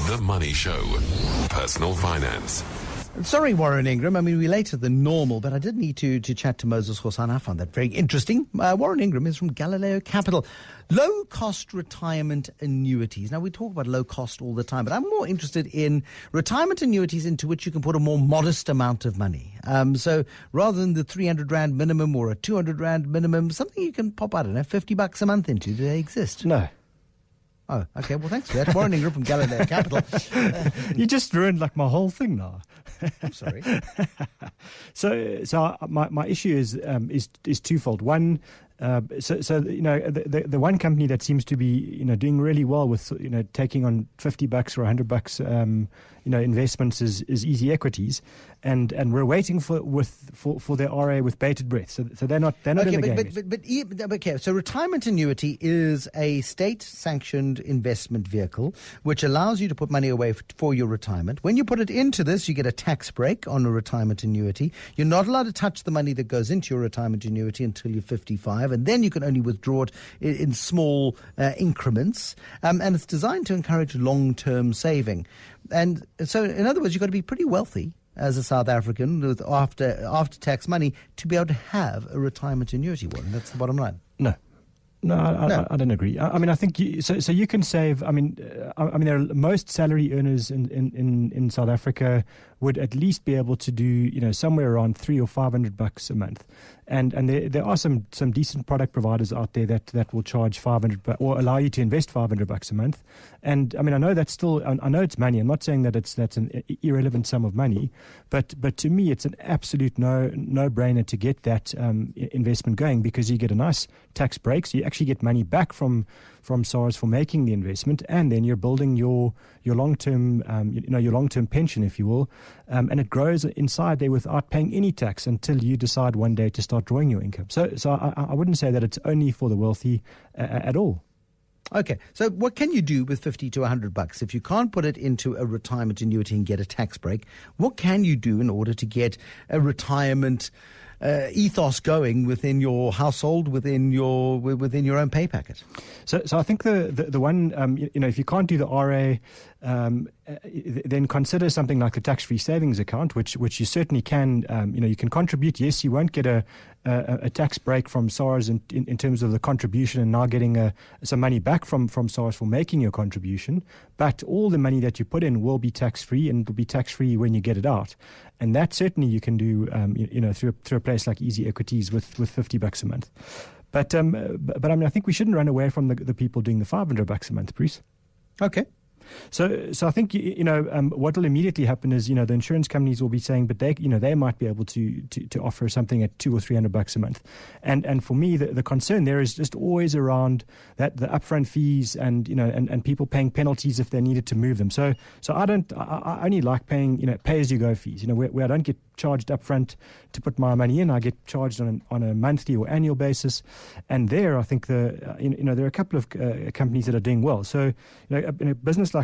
The Money Show. Personal finance. Sorry, Warren Ingram. I mean, we later than normal, but I did need to chat to Moses Hosan. I found that very interesting. Warren Ingram is from Galileo Capital. Low-cost retirement annuities. Now, we talk about low cost all the time, but I'm more interested in retirement annuities into which you can put a more modest amount of money. So rather than the 300 Rand minimum or a 200 Rand minimum, something you can pop, I don't know, $50 a month into. Do they exist? No. Oh, okay. Well, thanks for that. Warren Ingram from Galileo Capital. You just ruined like my whole thing now. I'm sorry. So my issue is twofold. One, the one company that seems to be doing really well with taking on $50 or $100 investments is Easy Equities, and we're waiting for their RA with bated breath. So they're not in the game. Okay, so retirement annuity is a state-sanctioned investment vehicle which allows you to put money away for your retirement. When you put it into this, you get a tax break on a retirement annuity. You're not allowed to touch the money that goes into your retirement annuity until you're 55, and then you can only withdraw it in small increments. And it's designed to encourage long-term saving. And so, in other words, you've got to be pretty wealthy as a South African with after-tax money to be able to have a retirement annuity. Warren, that's the bottom line. No, I don't agree. I mean, I think so you can save. I mean, there are most salary earners in South Africa would at least be able to do somewhere around $300 or $500 a month, and there are some decent product providers out there that will charge $500 or allow you to invest $500 a month. And I mean, I know that's still, I know it's money. I'm not saying that that's an irrelevant sum of money, but to me it's an absolute no-brainer to get that investment going, because you get a nice tax break, so you actually get money back from SARS for making the investment, and then you're building your long-term your long-term pension, if you will, and it grows inside there without paying any tax until you decide one day to start drawing your income. So I wouldn't say that it's only for the wealthy at all. Okay, so what can you do with $50 to $100 if you can't put it into a retirement annuity and get a tax break? What can you do in order to get a retirement ethos going within your household, within your own pay packet? So I think the one if you can't do the RA, then consider something like the tax-free savings account, which you certainly can. You can contribute. Yes, you won't get a tax break from SARS in terms of the contribution, and now getting some money back from SARS for making your contribution. But all the money that you put in will be tax-free, and will be tax-free when you get it out. And that certainly you can do, through a place like Easy Equities with $50 a month. But I mean, I think we shouldn't run away from the people doing the $500 a month, Bruce. Okay. So I think what will immediately happen is the insurance companies will be saying, but they might be able to offer something at $200 or $300 a month, and for me the concern there is just always around that the upfront fees and people paying penalties if they needed to move them. So I only like paying pay as you go fees, where I don't get charged upfront to put my money in. I get charged on a monthly or annual basis, and there I think there are a couple of companies that are doing well. So a business like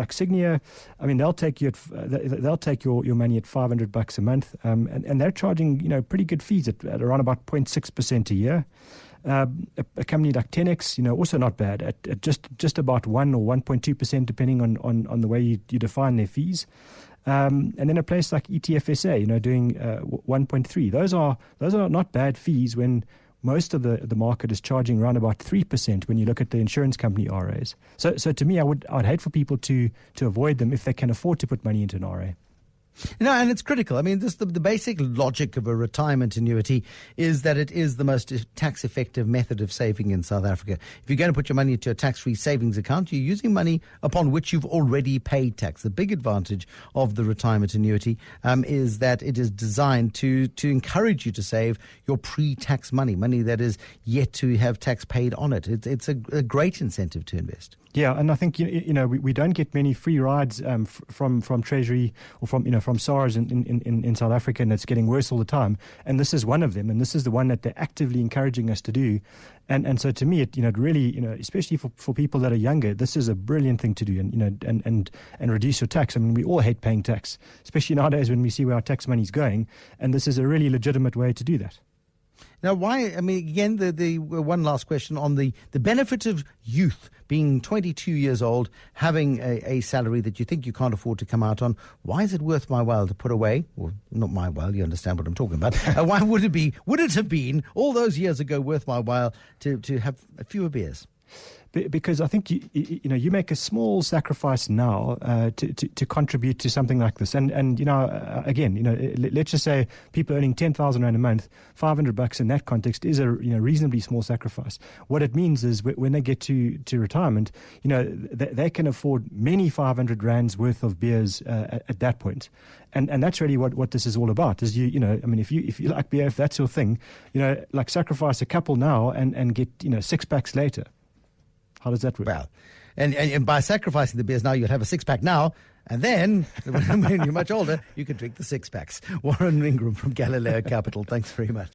Signia, I mean, they'll take your money at $500 a month, and they're charging pretty good fees at around about 0.6% a year. A company like 10X, also not bad at just about 1 or 1.2%, depending on the way you define their fees. And then a place like ETFSA, doing 1.3. Those are not bad fees when most of the market is charging around about 3% when you look at the insurance company RAs. So to me, I'd hate for people to avoid them if they can afford to put money into an RA. And it's critical. I mean, the basic logic of a retirement annuity is that it is the most tax-effective method of saving in South Africa. If you're going to put your money into a tax-free savings account, you're using money upon which you've already paid tax. The big advantage of the retirement annuity is that it is designed to encourage you to save your pre-tax money that is yet to have tax paid on it. It's a great incentive to invest. Yeah, and I think we don't get many free rides from Treasury or from SARS in South Africa, and it's getting worse all the time. And this is one of them, and this is the one that they're actively encouraging us to do. And so to me, it really, especially for people that are younger, this is a brilliant thing to do, and reduce your tax. I mean, we all hate paying tax, especially nowadays when we see where our tax money is going, and this is a really legitimate way to do that. Now, why? I mean, again, the one last question on the benefit of youth, being 22 years old, having a salary that you think you can't afford to come out on. Why is it worth my while to put away? Well, not my while, you understand what I'm talking about. Why would it have been all those years ago worth my while to have fewer beers? Because I think you make a small sacrifice now to contribute to something like this, and again, let's just say people earning 10,000 rand a month, $500 in that context is a reasonably small sacrifice. What it means is when they get to retirement, they can afford many 500 rands worth of beers at that point, and that's really what this is all about. Is if you like beer, if that's your thing, like sacrifice a couple now and get 6 packs later. How does that work? Well, and by sacrificing the beers now, you'll have a 6-pack now, and then, when you're much older, you can drink the 6-packs. Warren Ingram from Galileo Capital, thanks very much.